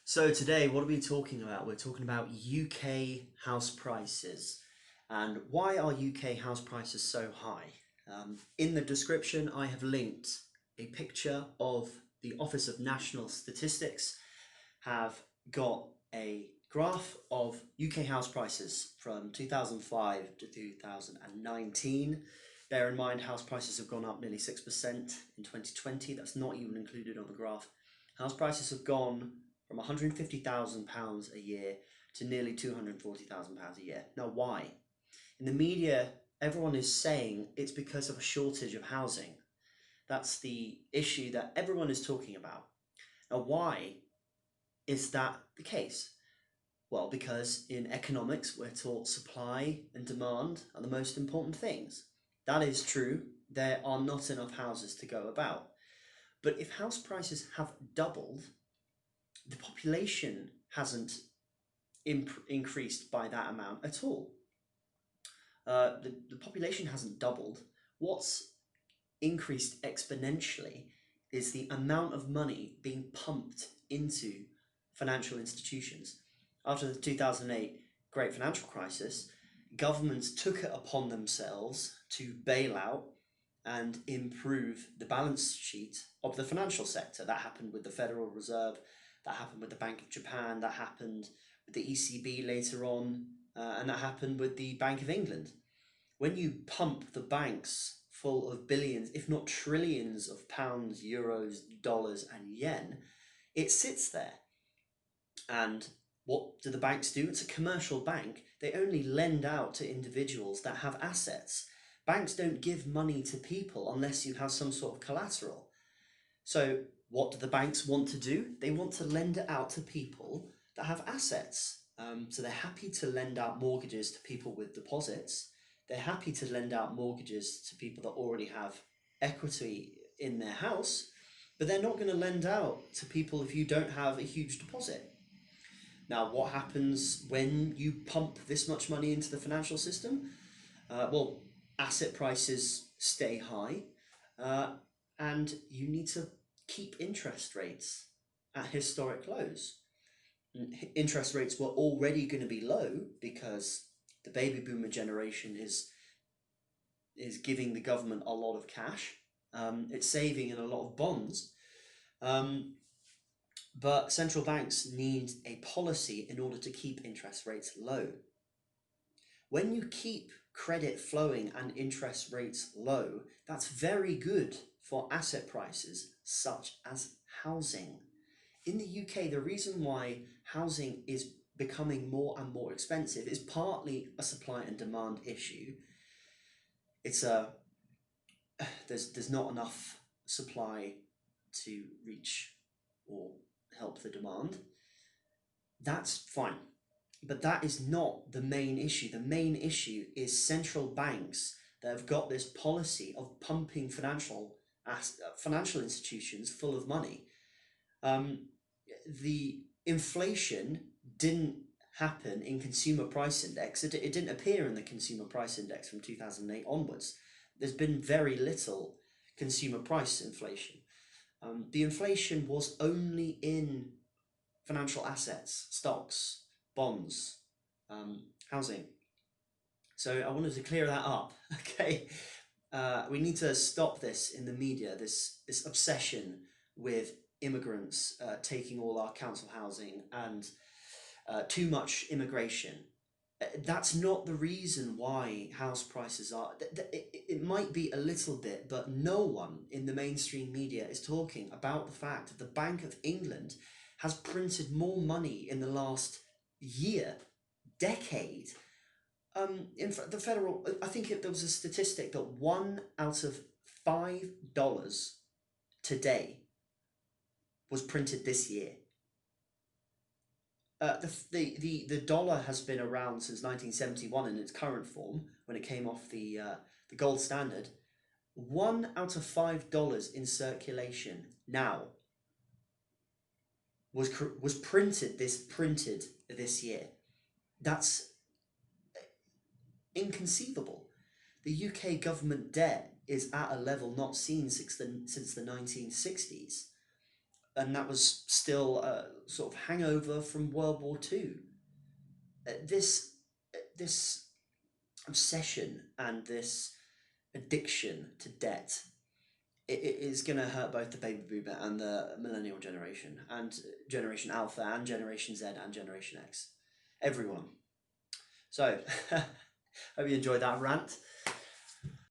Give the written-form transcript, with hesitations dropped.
So today, what are we talking about? We're talking about UK house prices and why are UK house prices so high? In the description, I have linked a picture of the Office of National Statistics have got a graph of UK house prices from 2005 to 2019. Bear in mind, house prices have gone up nearly 6% in 2020. That's not even included on the graph. House prices have gone from £150,000 a year to nearly £240,000 a year. Now, why? In the media, everyone is saying it's because of a shortage of housing. That's the issue that everyone is talking about. Now, why is that the case? Well, because in economics, we're taught supply and demand are the most important things. That is true. There are not enough houses to go about. But if house prices have doubled, the population hasn't increased by that amount at all. The population hasn't doubled. What's increased exponentially is the amount of money being pumped into financial institutions. After the 2008 Great Financial Crisis, governments took it upon themselves to bail out and improve the balance sheet of the financial sector. That happened with the Federal Reserve, that happened with the Bank of Japan, that happened with the ECB later on, and that happened with the Bank of England. When you pump the banks full of billions, if not trillions of pounds, euros, dollars, and yen, it sits there. And what do the banks do? It's a commercial bank. They only lend out to individuals that have assets. Banks don't give money to people unless you have some sort of collateral. So what do the banks want to do? They want to lend it out to people that have assets. So they're happy to lend out mortgages to people with deposits. They're happy to lend out mortgages to people that already have equity in their house, but they're not going to lend out to people if you don't have a huge deposit. Now, what happens when you pump this much money into the financial system? Well, asset prices stay high, and you need to keep interest rates at historic lows. Interest rates were already going to be low because the baby boomer generation is giving the government a lot of cash. It's saving in a lot of bonds. But central banks need a policy in order to keep interest rates low. When you keep credit flowing and interest rates low, that's very good for asset prices such as housing. In the UK, the reason why housing is becoming more and more expensive is partly a supply and demand issue. There's not enough supply to reach or help the demand. That's fine. But that is not the main issue. The main issue is central banks that have got this policy of pumping financial institutions full of money. The inflation didn't happen in consumer price index. It didn't appear in the consumer price index from 2008 onwards. There's been very little consumer price inflation. The inflation was only in financial assets, stocks, bonds, housing. So I wanted to clear that up. Okay, we need to stop this in the media. This obsession with immigrants taking all our council housing and too much immigration. That's not the reason why house prices are. It might be a little bit, but no one in the mainstream media is talking about the fact that the Bank of England has printed more money in the last decade. In the federal, I think there was a statistic that $1 out of $5 today was printed this year. The dollar has been around since 1971 in its current form, when it came off the gold standard. $1 out of $5 in circulation now was printed this year. That's inconceivable. The UK government debt is at a level not seen since the 1960s. and that was still a sort of hangover from World War II. This obsession and this addiction to debt, it is going to hurt both the baby boomer and the millennial generation, and Generation Alpha, and Generation Z, and Generation X. Everyone. So, hope you enjoyed that rant.